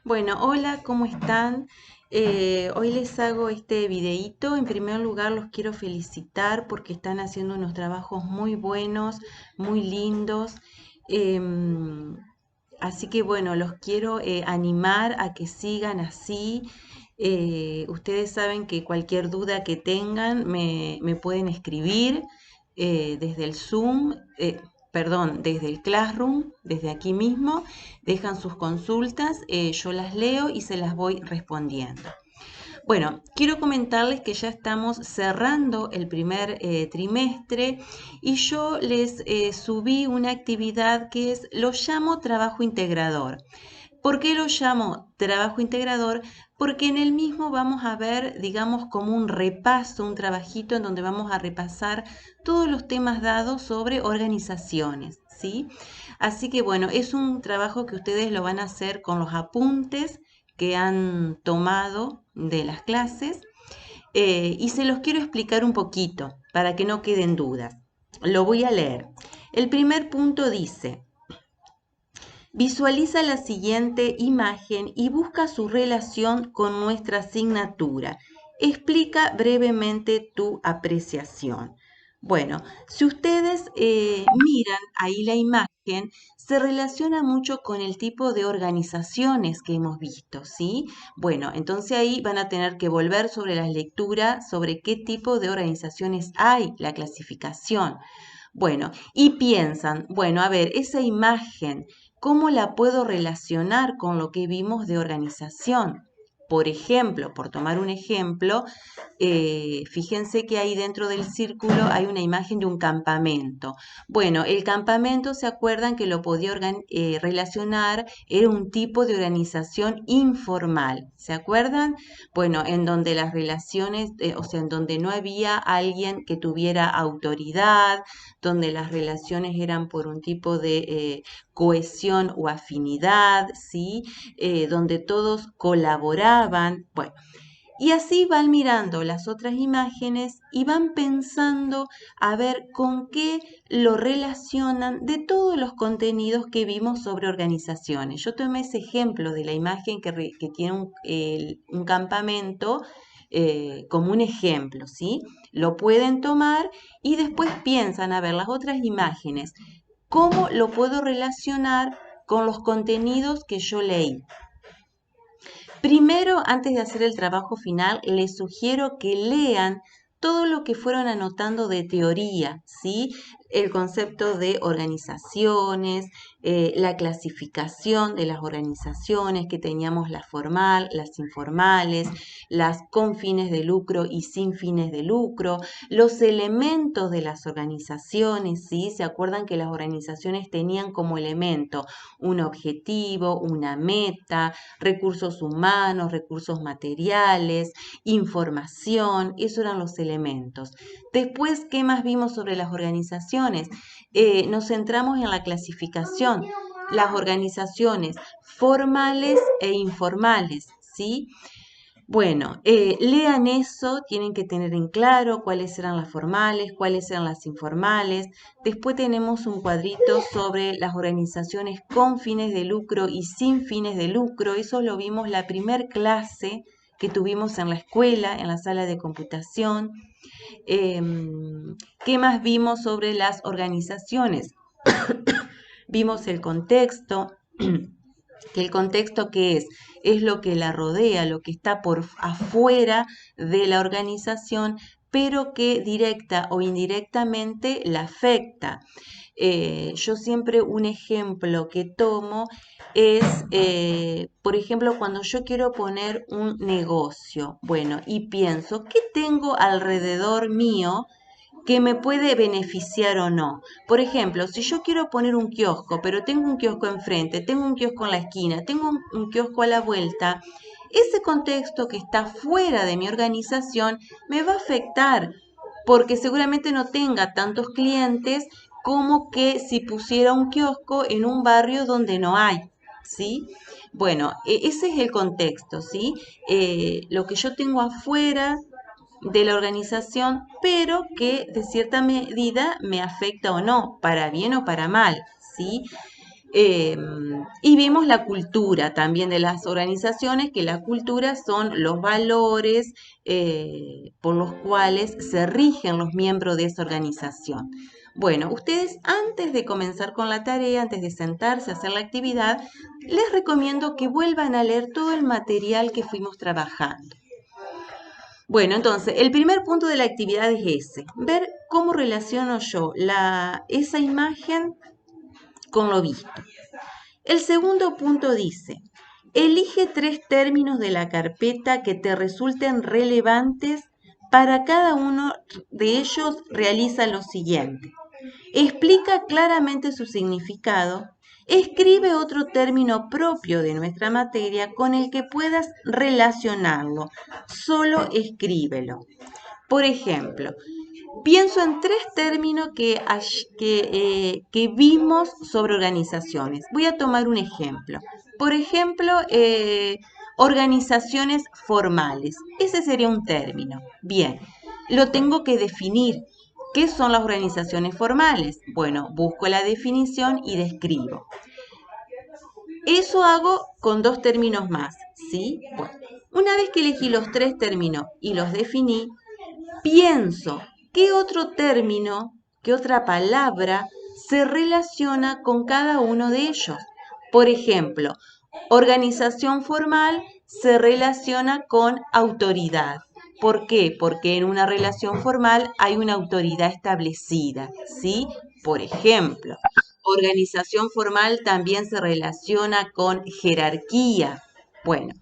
Bueno, hola, ¿cómo están? Hoy les hago este videíto. En primer lugar, los quiero felicitar porque están haciendo unos trabajos muy buenos, muy lindos. Em, Así que bueno, los quiero animar a que sigan así. Ustedes saben que cualquier duda que tengan me pueden escribir desde el Zoom, perdón, desde el Classroom, desde aquí mismo. Dejan sus consultas, yo las leo y se las voy respondiendo. Bueno, quiero comentarles que ya estamos cerrando el primer trimestre y yo les subí una actividad que lo llamo trabajo integrador. ¿Por qué lo llamo trabajo integrador? Porque en el mismo vamos a ver, digamos, como un repaso, un trabajito en donde vamos a repasar todos los temas dados sobre organizaciones, ¿sí? Así que bueno, es un trabajo que ustedes lo van a hacer con los apuntes que han tomado de las clases y se los quiero explicar un poquito para que no queden dudas. Lo voy a leer. El primer punto dice: visualiza la siguiente imagen y busca su relación con nuestra asignatura. Explica brevemente tu apreciación. Bueno, si ustedes miran ahí la imagen, se relaciona mucho con el tipo de organizaciones que hemos visto, ¿sí? Bueno, entonces ahí van a tener que volver sobre las lecturas, sobre qué tipo de organizaciones hay, la clasificación. Bueno, y piensan, bueno, a ver, esa imagen, ¿cómo la puedo relacionar con lo que vimos de organización? Por ejemplo, por tomar un ejemplo, fíjense que ahí dentro del círculo hay una imagen de un campamento. Bueno, el campamento, ¿se acuerdan que lo podía relacionar? Era un tipo de organización informal, ¿se acuerdan? Bueno, en donde las relaciones, o sea, en donde no había alguien que tuviera autoridad, donde las relaciones eran por un tipo de cohesión o afinidad, ¿sí? Donde todos colaboraban. Bueno, y así van mirando las otras imágenes y van pensando a ver con qué lo relacionan de todos los contenidos que vimos sobre organizaciones. Yo tomé ese ejemplo de la imagen que tiene un campamento como un ejemplo, ¿sí? Lo pueden tomar y después piensan a ver las otras imágenes. ¿Cómo lo puedo relacionar con los contenidos que yo leí? Primero, antes de hacer el trabajo final, les sugiero que lean todo lo que fueron anotando de teoría, ¿sí? El concepto de organizaciones, la clasificación de las organizaciones, que teníamos la formal, las informales, las con fines de lucro y sin fines de lucro, los elementos de las organizaciones, ¿sí? ¿Se acuerdan que las organizaciones tenían como elemento un objetivo, una meta, recursos humanos, recursos materiales, información? Esos eran los elementos. Después, ¿qué más vimos sobre las organizaciones? Nos centramos en la clasificación, las organizaciones formales e informales, ¿sí? Bueno, lean eso, tienen que tener en claro cuáles eran las formales, cuáles eran las informales. Después tenemos un cuadrito sobre las organizaciones con fines de lucro y sin fines de lucro. Eso lo vimos la primer clase que tuvimos en la escuela, en la sala de computación. ¿Qué más vimos sobre las organizaciones? Vimos el contexto, que el contexto que es lo que la rodea, lo que está por afuera de la organización, pero que directa o indirectamente la afecta. Yo siempre un ejemplo que tomo es, por ejemplo, cuando yo quiero poner un negocio, bueno, y pienso, ¿qué tengo alrededor mío que me puede beneficiar o no? Por ejemplo, si yo quiero poner un kiosco, pero tengo un kiosco enfrente, tengo un kiosco en la esquina, tengo un kiosco a la vuelta, ese contexto que está fuera de mi organización me va a afectar porque seguramente no tenga tantos clientes como que si pusiera un kiosco en un barrio donde no hay, ¿sí? Bueno, ese es el contexto, ¿sí? Lo que yo tengo afuera de la organización, pero que de cierta medida me afecta o no, para bien o para mal, ¿sí? Y vimos la cultura también de las organizaciones, que la cultura son los valores por los cuales se rigen los miembros de esa organización. Bueno, ustedes antes de comenzar con la tarea, antes de sentarse a hacer la actividad, les recomiendo que vuelvan a leer todo el material que fuimos trabajando. Bueno, entonces, el primer punto de la actividad es ese, ver cómo relaciono yo esa imagen con lo visto. El segundo punto dice, elige 3 términos de la carpeta que te resulten relevantes. Para cada uno de ellos realiza lo siguiente. Explica claramente su significado. Escribe otro término propio de nuestra materia con el que puedas relacionarlo. Solo escríbelo. Por ejemplo, pienso en 3 términos que vimos sobre organizaciones. Voy a tomar un ejemplo. Por ejemplo, organizaciones formales. Ese sería un término. Bien, lo tengo que definir. ¿Qué son las organizaciones formales? Bueno, busco la definición y describo. Eso hago con 2 términos más, ¿sí? Bueno, una vez que elegí los 3 términos y los definí, pienso qué otro término, qué otra palabra se relaciona con cada uno de ellos. Por ejemplo, organización formal se relaciona con autoridad. ¿Por qué? Porque en una relación formal hay una autoridad establecida, ¿sí? Por ejemplo, organización formal también se relaciona con jerarquía. Bueno,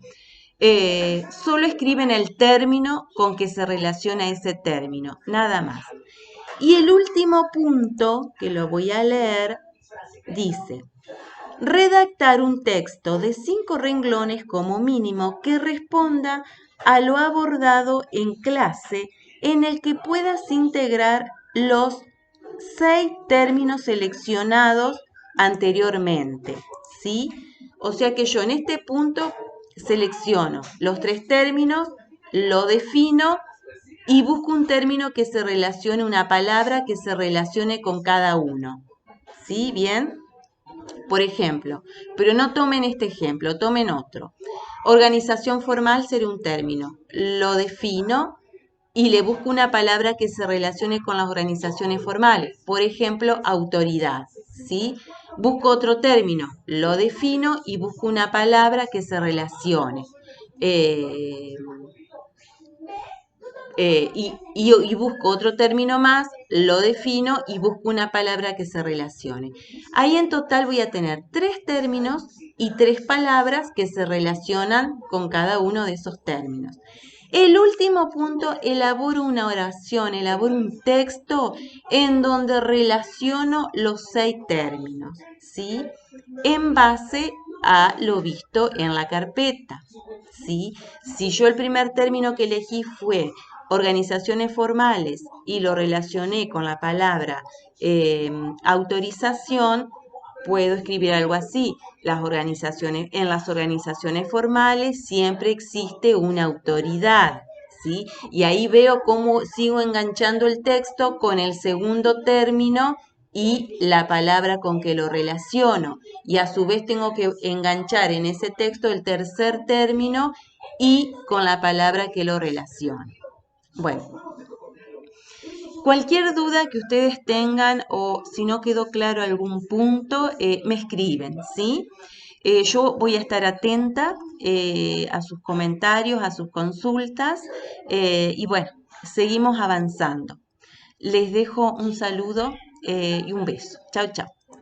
solo escriben el término con que se relaciona ese término, nada más. Y el último punto, que lo voy a leer, dice, redactar un texto de 5 renglones como mínimo que responda a lo abordado en clase, en el que puedas integrar los 6 términos seleccionados anteriormente, ¿sí? O sea que yo en este punto selecciono los 3 términos, lo defino y busco un término que se relacione, una palabra que se relacione con cada uno. ¿Sí? ¿Bien? Por ejemplo, pero no tomen este ejemplo, tomen otro. Organización formal sería un término. Lo defino y le busco una palabra que se relacione con las organizaciones formales. Por ejemplo, autoridad. ¿Sí? Busco otro término, lo defino y busco una palabra que se relacione. Y busco otro término más, lo defino y busco una palabra que se relacione. Ahí en total voy a tener 3 términos y 3 palabras que se relacionan con cada uno de esos términos. El último punto, elaboro una oración, elaboro un texto en donde relaciono los 6 términos, ¿sí? En base a lo visto en la carpeta, ¿sí? Si yo el primer término que elegí fue organizaciones formales y lo relacioné con la palabra autorización, puedo escribir algo así. En las organizaciones formales siempre existe una autoridad, ¿sí? Y ahí veo cómo sigo enganchando el texto con el segundo término y la palabra con que lo relaciono. Y a su vez tengo que enganchar en ese texto el tercer término y con la palabra que lo relaciona. Bueno, cualquier duda que ustedes tengan o si no quedó claro algún punto, me escriben, ¿sí? Yo voy a estar atenta a sus comentarios, a sus consultas y bueno, seguimos avanzando. Les dejo un saludo y un beso. Chao, chao.